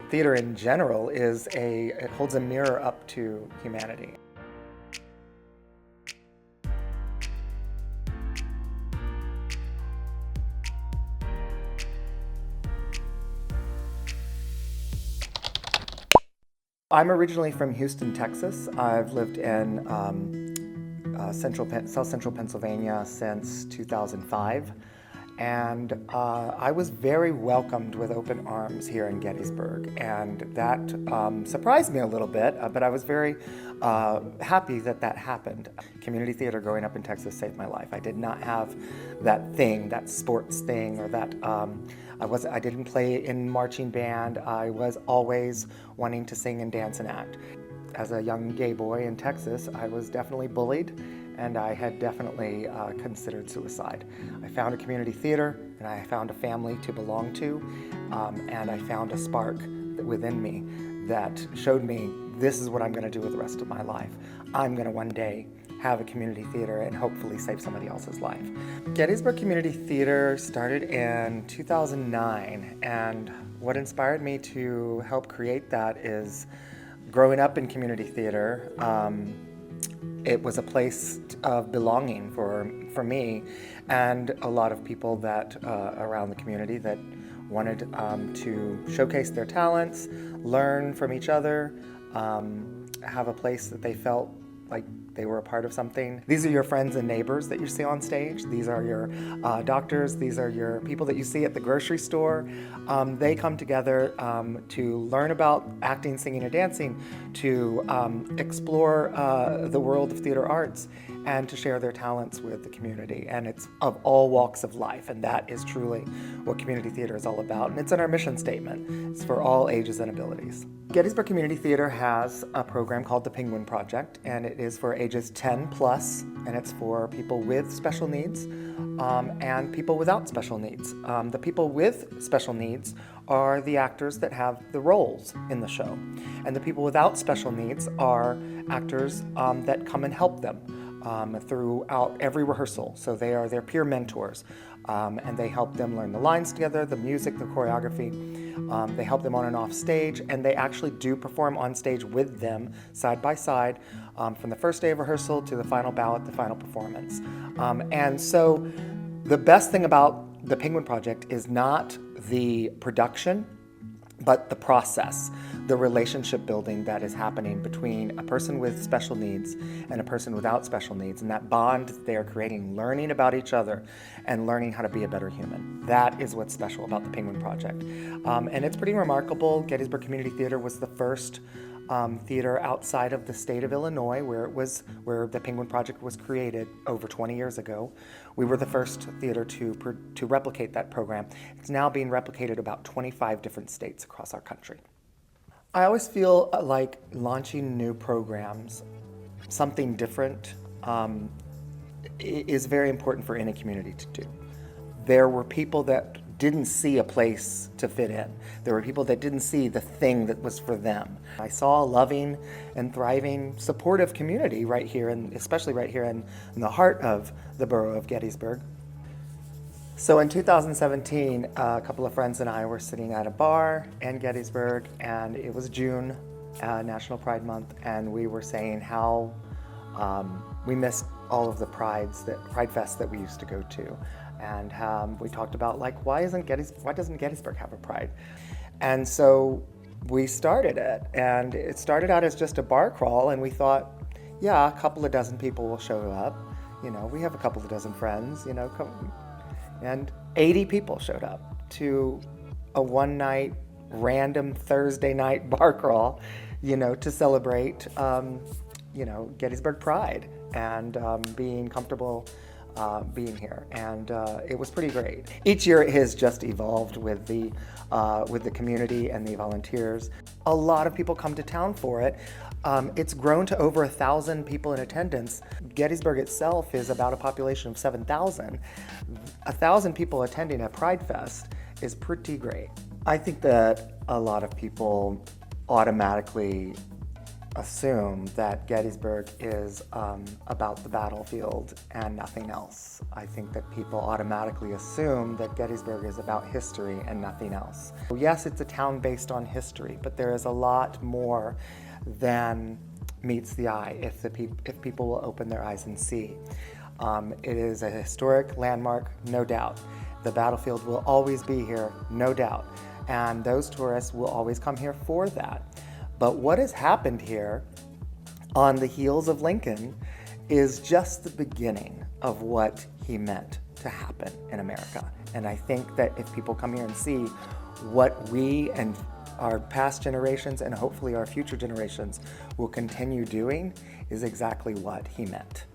Theater in general it holds a mirror up to humanity. I'm originally from Houston, Texas. I've lived in South Central Pennsylvania since 2005. And I was very welcomed with open arms here in Gettysburg, and that surprised me a little bit, but I was very happy that that happened. Community theater growing up in Texas saved my life. I did not have that thing, that sports thing, or that I didn't play in marching band. I was always wanting to sing and dance and act. As a young gay boy in Texas, I was definitely bullied, and I had definitely considered suicide. I found a community theater, and I found a family to belong to, and I found a spark within me that showed me this is what I'm going to do with the rest of my life. I'm going to one day have a community theater and hopefully save somebody else's life. Gettysburg Community Theater started in 2009, and what inspired me to help create that is growing up in community theater. It was a place of belonging for me and a lot of people that around the community that wanted to showcase their talents, learn from each other, have a place that they felt like they were a part of something. These are your friends and neighbors that you see on stage. These are your doctors. These are your people that you see at the grocery store. They come together to learn about acting, singing, and dancing, to explore the world of theater arts, and to share their talents with the community. And it's of all walks of life, and that is truly what community theater is all about. And it's in our mission statement. It's for all ages and abilities. Gettysburg Community Theater has a program called the Penguin Project, and it is for ages 10 plus, and it's for people with special needs and people without special needs. The people with special needs are the actors that have the roles in the show, and the people without special needs are actors that come and help them throughout every rehearsal. So they are their peer mentors, and they help them learn the lines together, the music, the choreography. They help them on and off stage, and they actually do perform on stage with them side by side from the first day of rehearsal to the final ballot, the final performance. And so the best thing about the Penguin Project is not the production, but the process, the relationship building that is happening between a person with special needs and a person without special needs, and that bond that they are creating, learning about each other and learning how to be a better human. That is what's special about the Penguin Project. And it's pretty remarkable. Gettysburg Community Theater was the first theater outside of the state of Illinois where the Penguin Project was created over 20 years ago. We were the first theater to replicate that program. It's now being replicated about 25 different states across our country. I always feel like launching new programs, something different, is very important for any community to do. There were people that didn't see a place to fit in. There were people that didn't see the thing that was for them. I saw a loving and thriving, supportive community right here, and especially right here in the heart of the borough of Gettysburg. So in 2017, a couple of friends and I were sitting at a bar in Gettysburg, and it was June, National Pride Month, and we were saying how we missed all of the Pride Fests that we used to go to. And we talked about, like, why doesn't Gettysburg have a Pride? And so we started it, and it started out as just a bar crawl, and we thought, yeah, a couple of dozen people will show up. You know, we have a couple of dozen friends, you know, and 80 people showed up to a one-night, random Thursday night bar crawl, you know, to celebrate, you know, Gettysburg Pride and being comfortable being here, and it was pretty great. Each year it has just evolved with the community and the volunteers. A lot of people come to town for it. It's grown to over 1,000 people in attendance. Gettysburg itself is about a population of 7,000. 1,000 people attending a Pride Fest is pretty great. I think that a lot of people automatically assume that Gettysburg is about the battlefield and nothing else. I think that people automatically assume that Gettysburg is about history and nothing else. Yes, it's a town based on history, but there is a lot more than meets the eye if people will open their eyes and see. It is a historic landmark, no doubt. The battlefield will always be here, no doubt. And those tourists will always come here for that. But what has happened here on the heels of Lincoln is just the beginning of what he meant to happen in America. And I think that if people come here and see what we and our past generations and hopefully our future generations will continue doing, is exactly what he meant.